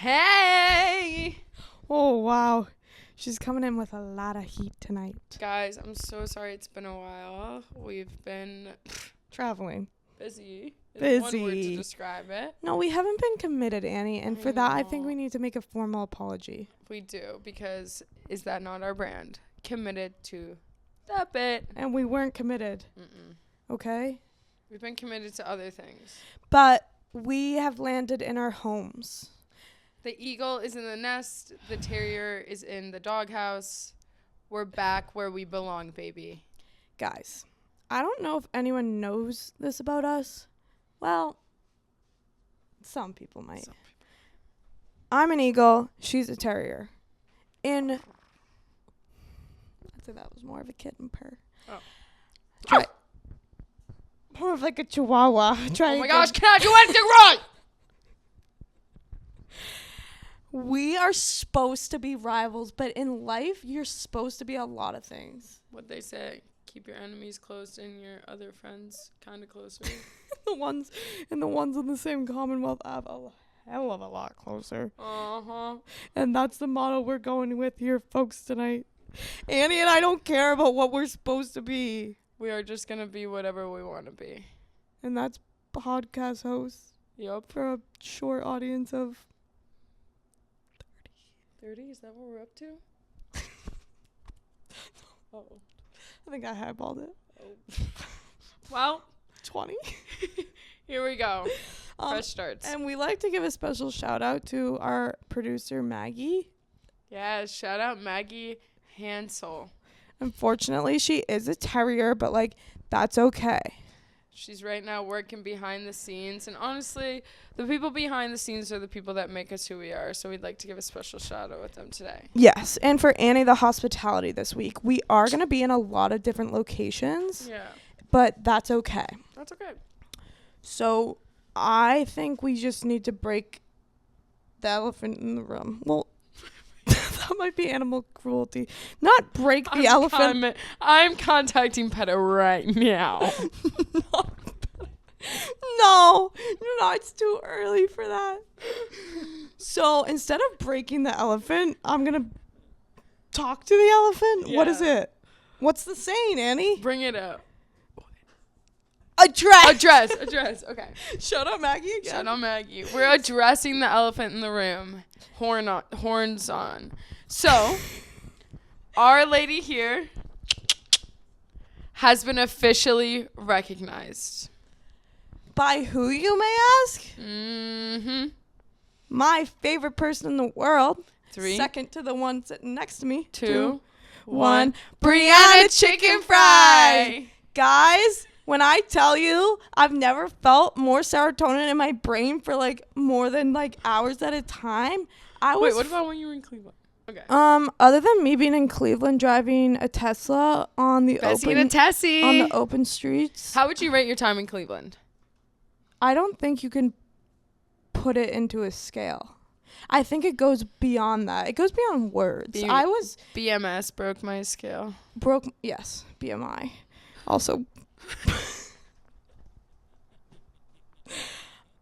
Hey! Oh, wow. She's coming in with a lot of heat tonight. Guys, I'm so sorry it's been a while. We've been Traveling. busy. Busy. One word to describe it. No, we haven't been committed, Annie. And for that, I think we need to make a formal apology. We do, because is that not our brand? Committed to the bit. And we weren't committed. Mm-mm. Okay? We've been committed to other things. But we have landed in our homes. The eagle is in the nest. The terrier is in the doghouse. We're back where we belong, baby. Guys, I don't know if anyone knows this about us. Well, some people might. I'm an eagle. She's a terrier. I'd say that was more of a kitten purr. Oh. More of like a chihuahua. Oh my gosh, can I do anything right? We are supposed to be rivals, but in life, you're supposed to be a lot of things. What'd they say? Keep your enemies close and your other friends kind of closer. the ones in the same Commonwealth have a hell of a lot closer. Uh-huh. And that's the motto we're going with here, folks, tonight. Annie and I don't care about what we're supposed to be. We are just going to be whatever we want to be. And that's podcast hosts. Yup. For a short audience of 30? Is that what we're up to? Oh. I think I highballed it. Oh. Well. 20. Here we go. Fresh starts. And we like to give a special shout out to our producer, Maggie. Yeah, shout out Maggie Hansel. Unfortunately, she is a terrier, but, that's okay. She's right now working behind the scenes. And honestly, the people behind the scenes are the people that make us who we are. So we'd like to give a special shout out with them today. Yes. And for Annie, the hospitality this week, we are going to be in a lot of different locations. Yeah. But that's okay. That's okay. So I think we just need to break the elephant in the room. Well, that might be animal cruelty. Not break the elephant. I'm contacting PETA right now. No, it's too early for that. So instead of breaking the elephant, I'm going to talk to the elephant. Yeah. What is it? What's the saying, Annie? Bring it up. Address. Okay. Shout out Maggie again. Shout out Maggie. We're addressing the elephant in the room. Horns on. So, our lady here has been officially recognized. By who, you may ask? Mm-hmm. My favorite person in the world. 3. Second to the one sitting next to me. 2. 1. Brianna Chicken Fry. Guys, when I tell you I've never felt more serotonin in my brain for more than hours at a time. Wait, what about when you were in Cleveland? Okay. Other than me being in Cleveland driving a Tesla on the open streets. How would you rate your time in Cleveland? I don't think you can put it into a scale. I think it goes beyond that. It goes beyond words. BMS broke my scale. Yes, BMI. Also,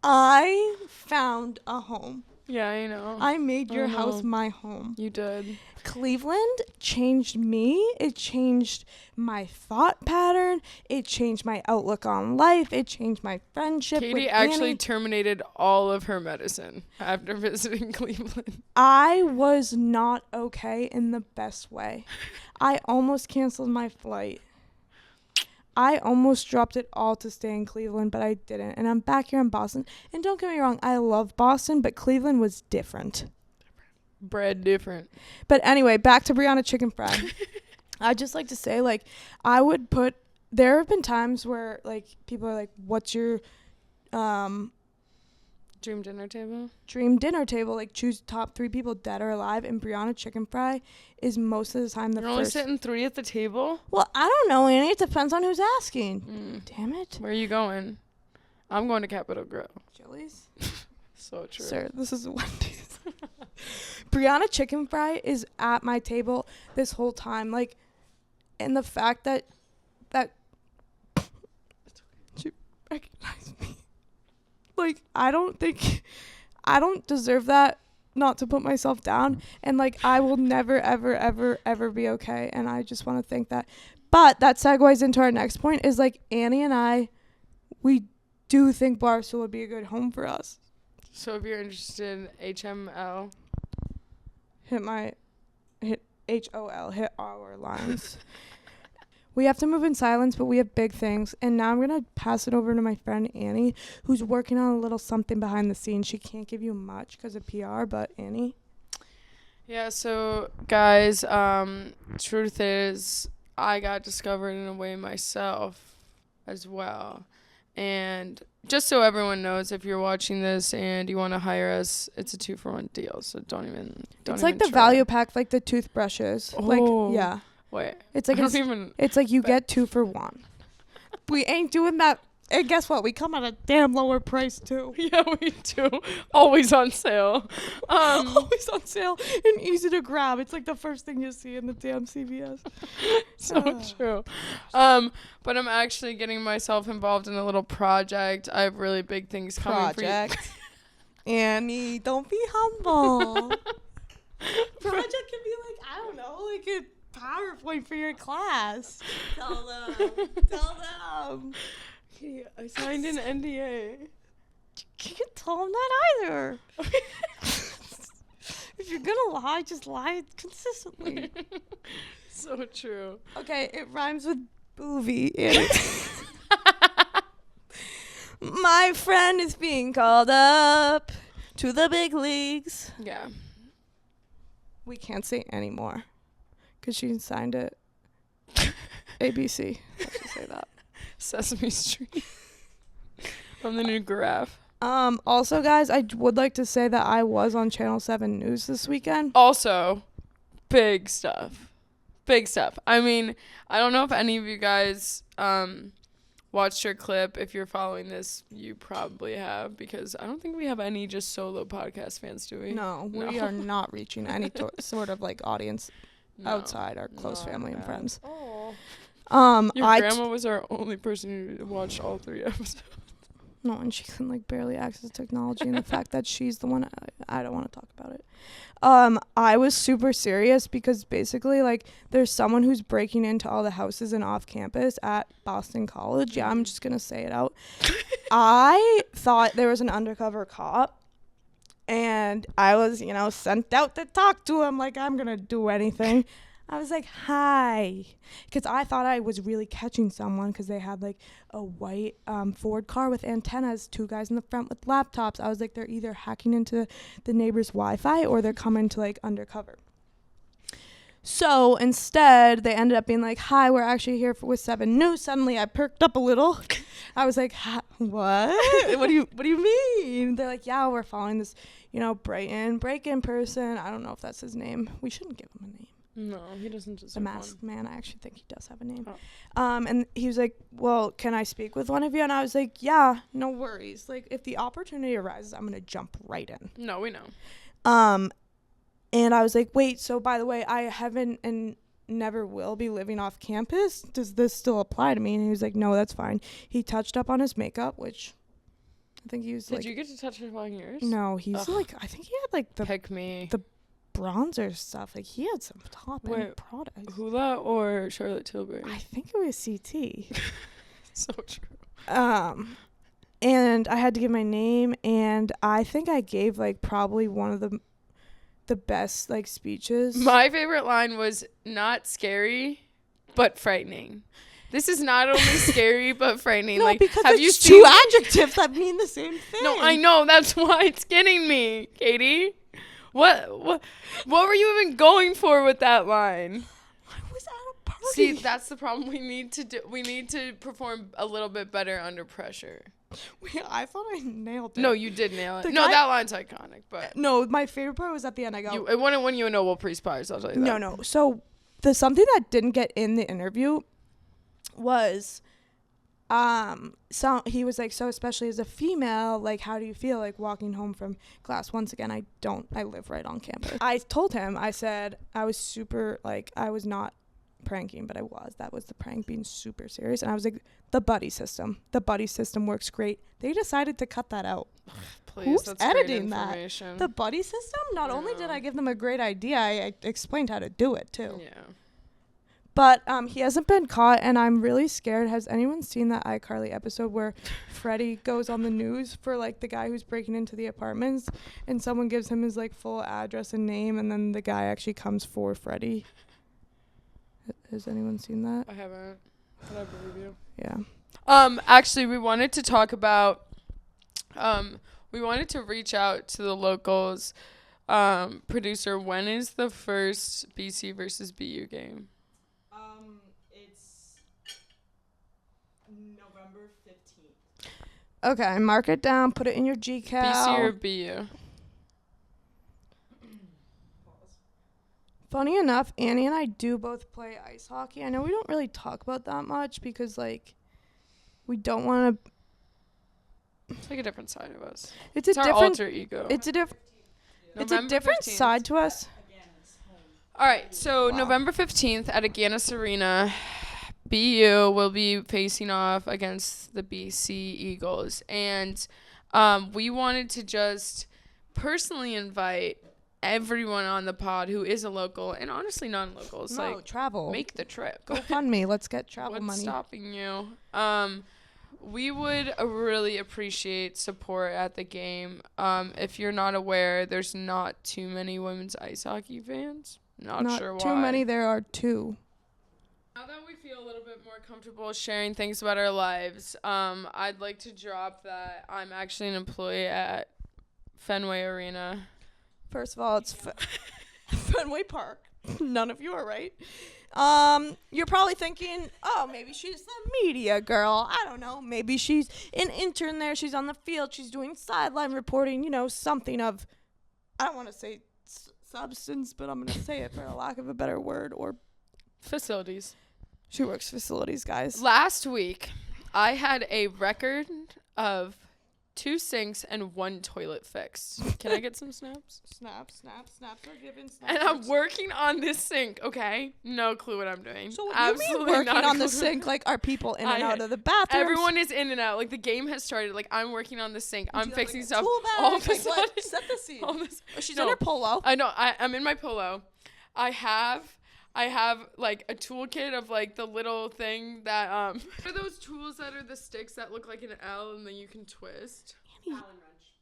I found a home. Yeah, I know. I made your house my home. You did. Cleveland changed me. It changed my thought pattern. It changed my outlook on life. It changed my friendship with Katie actually terminated all of her medicine after visiting Cleveland. I was not okay in the best way. I almost canceled my flight. I almost dropped it all to stay in Cleveland, but I didn't. And I'm back here in Boston. And don't get me wrong, I love Boston, but Cleveland was different. Bread different. But anyway, back to Brianna Chicken Fry. I'd just like to say, there have been times where, people are like, what's your dream dinner table? Dream dinner table. Choose top 3 people, dead or alive. And Brianna Chicken Fry is most of the time You're only sitting 3 at the table? Well, I don't know, Annie. It depends on who's asking. Damn it. Where are you going? I'm going to Capitol Grill. Chili's? So true. Sir, this is Wendy's. Brianna Chicken Fry is at my table this whole time. And the fact that she recognized me. I don't deserve that not to put myself down, and like I will never ever ever ever be okay, and I just want to think that. But that segues into our next point is like Annie and I, we do think Barstool would be a good home for us. So if you're interested, HML. Hit HOL, hit our lines. We have to move in silence, but we have big things. And now I'm going to pass it over to my friend Annie, who's working on a little something behind the scenes. She can't give you much because of PR, but Annie? Yeah, so guys, truth is I got discovered in a way myself as well. And just so everyone knows, if you're watching this and you want to hire us, it's a 2-for-1 deal. So don't even It's like the value pack, like the toothbrushes. Oh. Like, yeah. Wait. It's like it's like you get 2 for 1. We ain't doing that. And guess what? We come at a damn lower price too. Yeah, we do. Always on sale. Always on sale and easy to grab. It's like the first thing you see in the damn CVS. So true. But I'm actually getting myself involved in a little project. I have really big things coming for you. Annie, don't be humble. Project can be like, I don't know, like a PowerPoint for your class. Tell them. Yeah, I signed an NDA. You can't tell them that either. If you're gonna lie, just lie consistently. So true. Okay, it rhymes with boovie. My friend is being called up to the big leagues. Yeah. We can't say anymore because she signed it. ABC. Let's just say that. Sesame Street. From the new Graph. Also, guys, I would like to say that I was on Channel 7 News this weekend. Also, big stuff. Big stuff. I mean, I don't know if any of you guys watched your clip. If you're following this, you probably have, because I don't think we have any just solo podcast fans, do we? No, we are not reaching any sort of like audience outside our close family and friends. Oh. Your grandma was our only person who watched all 3 episodes. No, and she can like barely access technology, and the fact that she's the one, I don't want to talk about it. I was super serious because basically like there's someone who's breaking into all the houses and off campus at Boston College. Yeah, I'm just gonna say it out. I thought there was an undercover cop, and I was, sent out to talk to him like I'm gonna do anything. I was like, hi, because I thought I was really catching someone because they had like a white Ford car with antennas, 2 guys in the front with laptops. I was like, they're either hacking into the neighbor's Wi-Fi or they're coming to like undercover. So instead, they ended up being like, hi, we're actually here with 7 News. Suddenly, I perked up a little. I was like, what? What do you mean? They're like, yeah, we're following this, Brighton break-in person. I don't know if that's his name. We shouldn't give him a name. No, he doesn't deserve the masked man. I actually think he does have a name. Oh. And he was like, well, can I speak with one of you? And I was like, yeah, no worries. Like, if the opportunity arises, I'm going to jump right in. No, we know. And I was like, wait, so by the way, I haven't and never will be living off campus. Does this still apply to me? And he was like, no, that's fine. He touched up on his makeup, which I think he was Did you get to touch up on yours? No, he's like, I think he had like the Pick Me. The bronzer stuff. Like he had some top end products. Hula or Charlotte Tilbury? I think it was CT. So true. And I had to give my name, and I think I gave like probably one of the best like speeches. My favorite line was not scary but frightening. This is not only scary but frightening. No, like, because have it's you two adjectives that mean the same thing. No, I know, that's why it's getting me, Katie. What were you even going for with that line? I was at a party. See, that's the problem. We need to perform a little bit better under pressure. Wait, I thought I nailed it. No, you did nail it. No, that line's iconic, but no, my favorite part was at the end. It wouldn't win you a Nobel Peace Prize, I'll tell you that. No. So the something that didn't get in the interview was so he was like, so especially as a female, like, how do you feel like walking home from class? Once again, I live right on campus. I told him, I said I was super, like, I was not pranking, but that was the prank, being super serious. And I was like, the buddy system works great. They decided to cut that out. Please, Who's that's editing great that? information. The buddy system? Not only did Yeah. I give them a great idea, I explained how to do it too. Yeah. But he hasn't been caught, and I'm really scared. Has anyone seen that iCarly episode where Freddie goes on the news for, like, the guy who's breaking into the apartments, and someone gives him his, like, full address and name, and then the guy actually comes for Freddie? Has anyone seen that? I haven't, but I believe you. Yeah. Actually, we wanted to talk about, we wanted to reach out to the locals, producer. When is the first BC versus BU game? It's November 15th. Okay, mark it down. Put it in your GCal. BC or BU? Funny enough, Annie and I do both play ice hockey. I know we don't really talk about that much because, like, we don't want to. It's like a different side of us. It's a our different alter ego. It's a different. It's a November different 15th. side to us. All right, so Wow. November 15th at Aganis Arena, BU will be facing off against the BC Eagles. And we wanted to just personally invite everyone on the pod who is a local and honestly non-locals. No, Like, travel. make the trip. Go fund me. Let's get travel What's money. stopping you? We would really appreciate support at the game. If you're not aware, there's not too many women's ice hockey fans. Not sure why. Too many. There are two. Now that we feel a little bit more comfortable sharing things about our lives, I'd like to drop that I'm actually an employee at Fenway Arena. First of all, it's Fenway Park. None of you are right. You're probably thinking, oh, maybe she's the media girl. I don't know. Maybe she's an intern there. She's on the field. She's doing sideline reporting. You know, something of, I don't want to say substance, but I'm going to say it for a lack of a better word. Or Facilities. she works facilities, guys. Last week, I had a record of 2 sinks and 1 toilet fixed. Can I get some snaps? Snaps are given. And I'm working on this sink, okay? No clue what I'm doing. So what Absolutely you mean working not a on the clue. sink? Like, are people in and I- out of the bathroom? Everyone is in and out. Like, the game has started. Like, I'm working on the sink. I'm fixing stuff. All All of of a sudden. Set the scene. all this- She's No. in her polo. I know. I'm in my polo. I have like a toolkit of like the little thing that what are those tools that are the sticks that look like an L and then you can twist?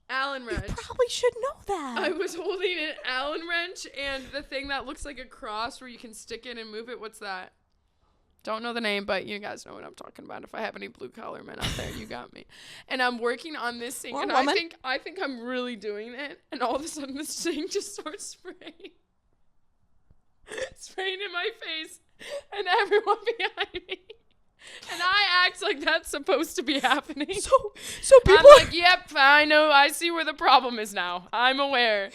Allen You wrench. probably should know that. I was holding an Allen wrench and the thing that looks like a cross where you can stick it and move it. What's that? Don't know the name, but you guys know what I'm talking about. If I have any blue collar men out there, you got me. And I'm working on this sink, Or and woman. I think I'm really doing it. And all of a sudden, the sink just starts spraying, spraying in my face, and everyone behind me. And I act like that's supposed to be happening. So people. I'm like, yep, I know. I see where the problem is now. I'm aware.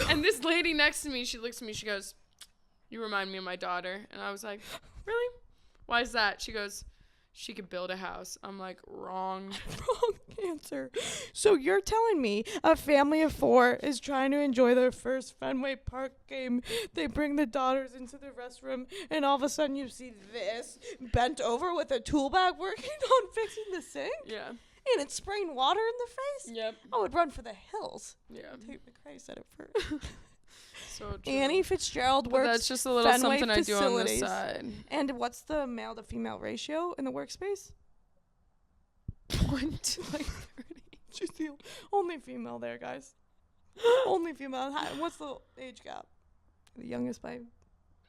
And this lady next to me, she looks at me. She goes, "You remind me of my daughter." And I was like, "Really? Why is that?" She goes, "She could build a house." I'm like, wrong. Wrong answer. So you're telling me a family of 4 is trying to enjoy their first Fenway Park game. They bring the daughters into the restroom, and all of a sudden you see this bent over with a tool bag working on fixing the sink, Yeah. and it's spraying water in the face. Yep. I would run for the hills. Yeah. Tate McRae said it first. So true. Annie Fitzgerald But works. that's just a little Fenway something I do on the facilities. side. And what's the male to female ratio in the workspace? 1 to like 30. She's the only female there, guys. Only female. What's the age gap? The youngest by.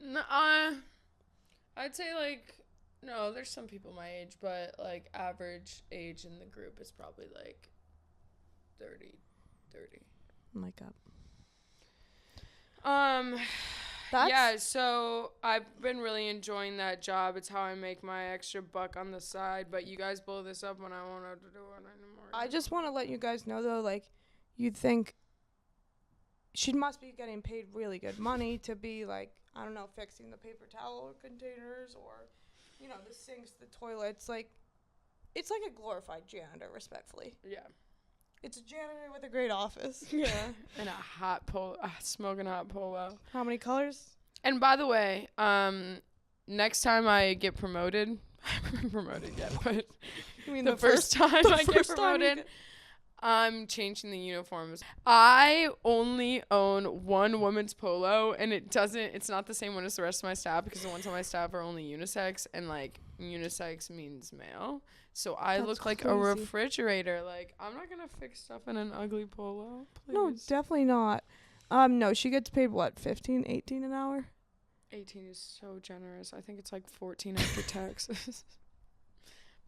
No, I'd say like no. There's some people my age, but like average age in the group is probably like 30. My God. Yeah, so I've been really enjoying that job. It's how I make my extra buck on the side, but you guys blow this up when I won't have to do it anymore. I just want to let you guys know, though, like, you'd think she must be getting paid really good money to be, like, I don't know, fixing the paper towel containers or, you know, the sinks, the toilets. Like, it's like a glorified janitor, respectfully. Yeah. It's a janitor with a great office. Yeah. And a hot polo, smoking hot polo. How many colors? And by the way, next time I get promoted, I haven't been promoted yet, but You mean the first time I get promoted, I'm changing the uniforms. I only own one women's polo, and it's not the same one as the rest of my staff because the ones on my staff are only unisex, and like unisex means male. So I That's look like a crazy. refrigerator. Like, I'm not gonna fix stuff in an ugly polo. Please. No, definitely not. No, she gets paid what, 15, 18 an hour? 18 is so generous. I think it's like 14 after taxes.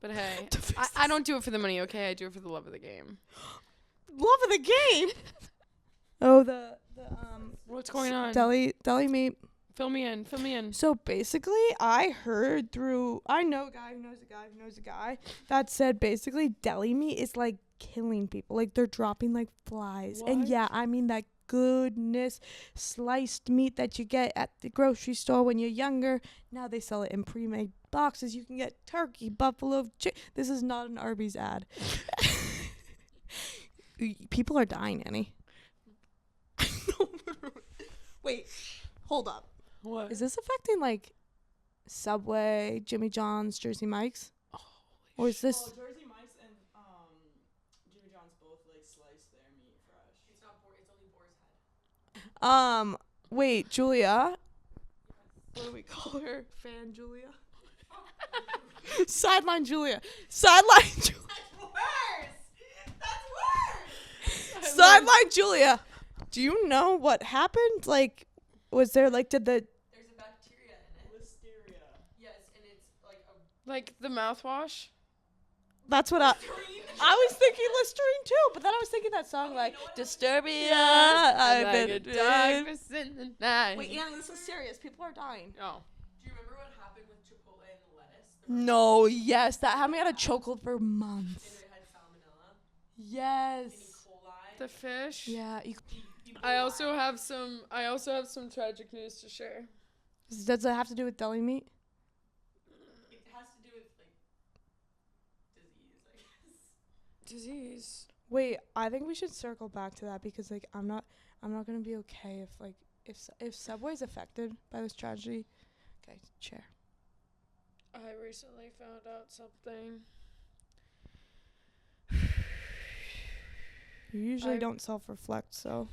But hey, I don't do it for the money, okay? I do it for the love of the game. Love of the game. Oh, the What's going on? deli meat. Fill me in. So basically, I heard I know a guy who knows a guy who knows a guy that said basically deli meat is like killing people. Like they're dropping like flies. What? And yeah, I mean that goodness sliced meat that you get at the grocery store when you're younger. Now they sell it in pre-made boxes. You can get turkey, buffalo, This is not an Arby's ad. People are dying, Annie. Wait, hold up. What? Is this affecting like Subway, Jimmy John's, Jersey Mike's? Or is this Jersey Mike's and Jimmy John's both like slice their meat fresh. It's not it's only boar's head. Wait, Julia. What do we call her? Fan Julia? Sideline Julia. Sideline Julia. That's worse. Sideline Julia. Do you know what happened? Like, was there like There's a bacteria in it. Listeria. Yes, and it's like the mouthwash. that's what I was thinking Listerine too, but then I was thinking that song like Disturbia. I've been darkness in the night. Wait, Annie, this is serious. People are dying. Oh. Do you remember what happened with Chipotle and the lettuce? No, yes, that had me at a chokehold for months. And it had salmonella. Yes. And E. coli. The fish. Yeah. I also have some tragic news to share. Does it have to do with deli meat? It has to do with like disease, I guess. Disease. Wait, I think we should circle back to that because like I'm not gonna be okay if Subway's affected by this tragedy. Okay, chair. I recently found out something. You usually don't self-reflect, so.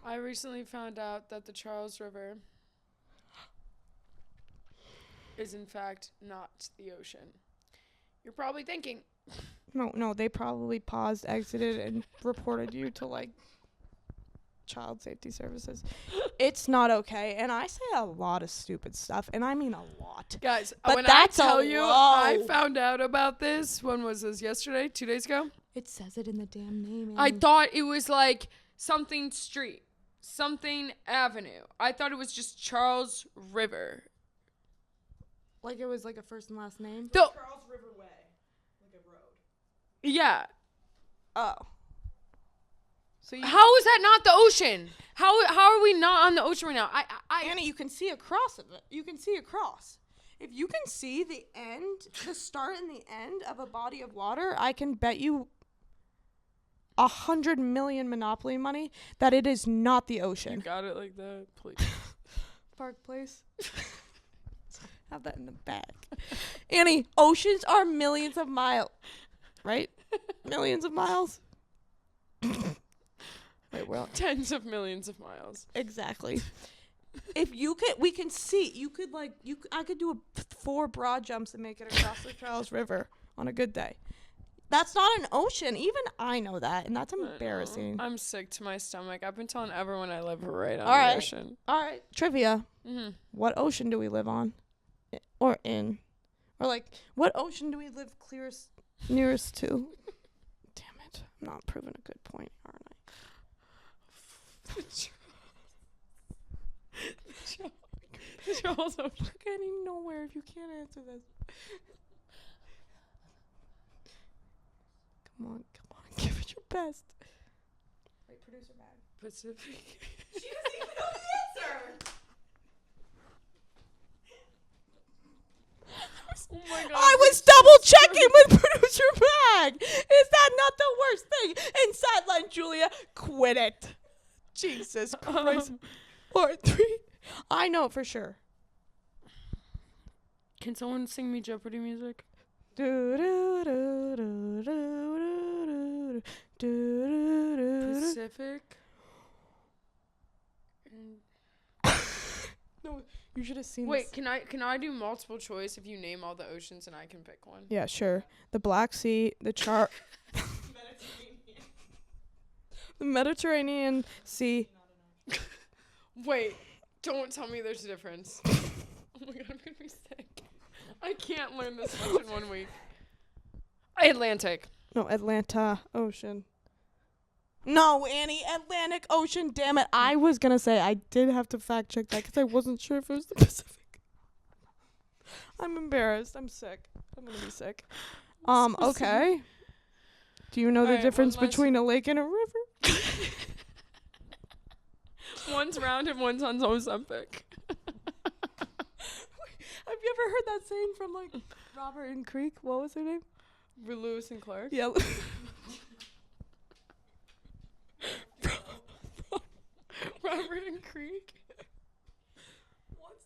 I recently found out that the Charles River is in fact not the ocean. You're probably thinking. No, they probably paused, exited, and reported you to like child safety services. It's not okay, and I say a lot of stupid stuff, and I mean a lot. Guys, But when that's I a tell you, low. I found out about this. When was this? Yesterday? 2 days ago? It says it in the damn name. I Annie. thought it was like something street, something avenue. I thought it was just Charles River. Like it was like a first and last name. The, Charles River Way. Like a road. yeah. Oh. So you, How is that not the ocean? How are we not on the ocean right now? Annie, you can see across of it. You can see across. If you can see the end, the start and the end of a body of water, I can bet you 100 million Monopoly money that it is not the You ocean. got it like that, please. Park Place. Have that in the back. Annie, oceans are millions of miles, right? Millions of miles. Wait, well, Tens of millions of miles. exactly. If you could, we can see. You could I could do 4 broad jumps and make it across the Charles River on a good day. That's not an ocean. Even I know that, and that's embarrassing. I'm sick to my stomach. I've been telling everyone I live right on All right. the ocean. All right, trivia. Mm-hmm. What ocean do we live on, or in, or like what ocean do we live nearest to? Damn it! I'm not proving a good point, aren't I? Charles Ocean. We're getting nowhere if you can't answer this. Come on, give it your best. Wait, producer bag. Pacific. She doesn't even know the answer. Oh my god. I was double checking with producer bag. Is that not the worst thing? And sideline Julia, quit it. Jesus Christ. Or 3. I know for sure. Can someone sing me Jeopardy music? Pacific. No, you should have seen Wait, this. can I do multiple choice if you name all the oceans and I can pick one? Yeah, sure. The Black Sea, the the Mediterranean Sea. Wait, don't tell me there's a difference. Oh my god, I'm gonna be sick. I can't learn this much in 1 week. Atlantic. No, Atlanta Ocean. No, Annie, Atlantic Ocean. Damn it. I was going to say I did have to fact check that because I wasn't sure if it was the Pacific. I'm embarrassed. I'm sick. I'm going to be sick. Okay. Do you know the Alright, difference one last- between a lake and a river? One's round and one's on Ozempic. Have you ever heard that saying from like Robert and Creek? What was her name? Lewis and Clark. Yeah. Robert and Creek. What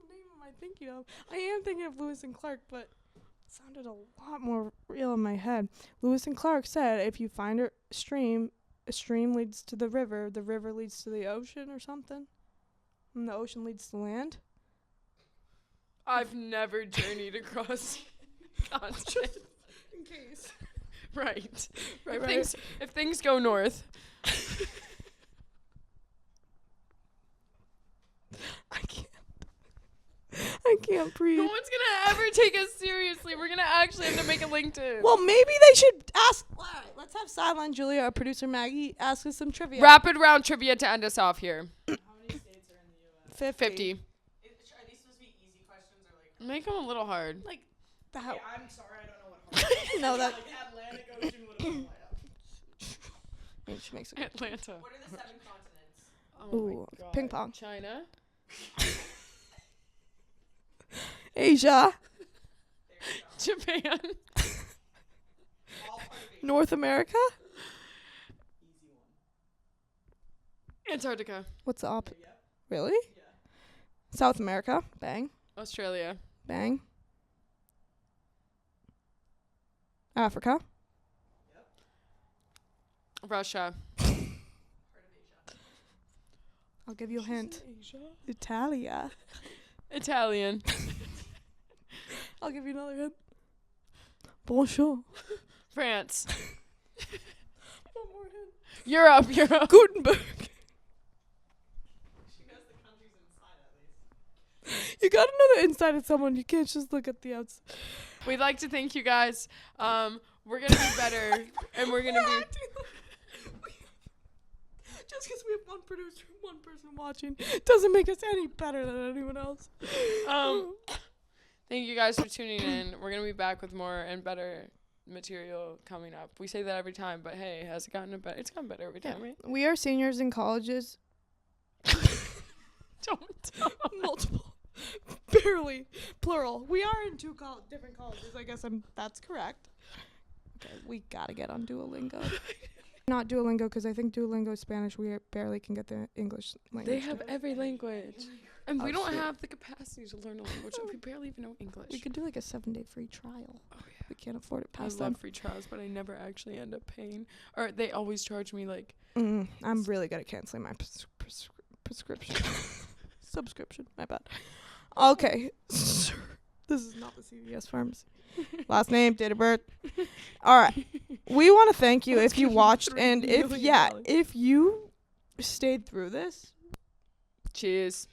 name am I thinking of? I am thinking of Lewis and Clark, but it sounded a lot more real in my head. Lewis and Clark said if you find a stream leads to the river leads to the ocean or something, and the ocean leads to land. I've never journeyed across continent. In case. Right. Right. If things go north. I can't breathe. No one's gonna ever take us seriously. We're gonna actually have to make a LinkedIn. Well, maybe they should ask. All right, let's have Sideline Julia or producer Maggie ask us some trivia. Rapid round trivia to end us off here. How many states are in the U.S.? 50. Are these supposed to be easy questions or like? Make them a little hard. Like the Hey, hell. I'm sorry, I don't know what hard is. No, that. Like Atlantic Ocean would have been way up. She makes it. Atlanta. What are the 7 continents? Oh Ooh, my God. ping pong. China. Asia, There you go. Japan. All part of Asia. North America. Easy one. Antarctica. What's the op? Yep. Really? Yeah. South America. Bang, Australia. bang. Africa. Russia. Part of Asia. I'll give you a hint. Asia. Italia. Italian. I'll give you another hint. Bonjour. France. One more hint. Europe. Gutenberg. She knows the countries inside at least. You gotta know the inside of someone. You can't just look at the outside. We'd like to thank you guys. We're gonna be better, and we're gonna be. Just because we have one producer, one person watching, doesn't make us any better than anyone else. Thank you guys for tuning in. We're gonna be back with more and better material coming up. We say that every time, but hey, has it gotten better? It's gotten better every time, right? We are seniors in colleges. Don't. Multiple. Barely. Plural. We are in 2 different colleges. I guess that's correct. Okay, we gotta get on Duolingo. Not Duolingo, because I think Duolingo is Spanish. We barely can get the English language. They have every language, and we Oh, don't shit. have the capacity to learn a language. We barely even know English. We could do like a 7-day free trial. Oh yeah. We can't afford it I past love them. free trials, but I never actually end up paying. Or they always charge me like. I'm really good at canceling my prescription. Subscription. My bad. Okay. This is not the CVS pharmacy. Last name, date of birth. All right. We want to thank you Let's if you give him watched $3 and million. if you stayed through this. Cheers.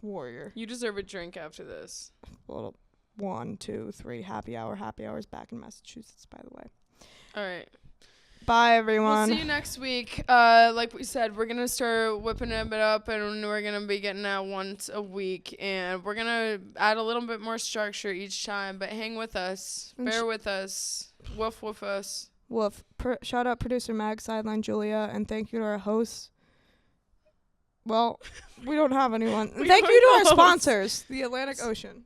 Warrior. You deserve a drink after this. A little 1, 2, 3 happy hour. Happy hour's back in Massachusetts, by the way. All right. Bye, We'll everyone. see you next week. Like we said, we're gonna start whipping it up, and we're gonna be getting out once a week, and we're gonna add a little bit more structure each time. But hang with us, And bear with us, woof with us. Woof. Shout out producer Mag, Sideline Julia, and thank you to our hosts. Well, we don't have anyone. We Thank don't you to our host. sponsors, the Atlantic Ocean.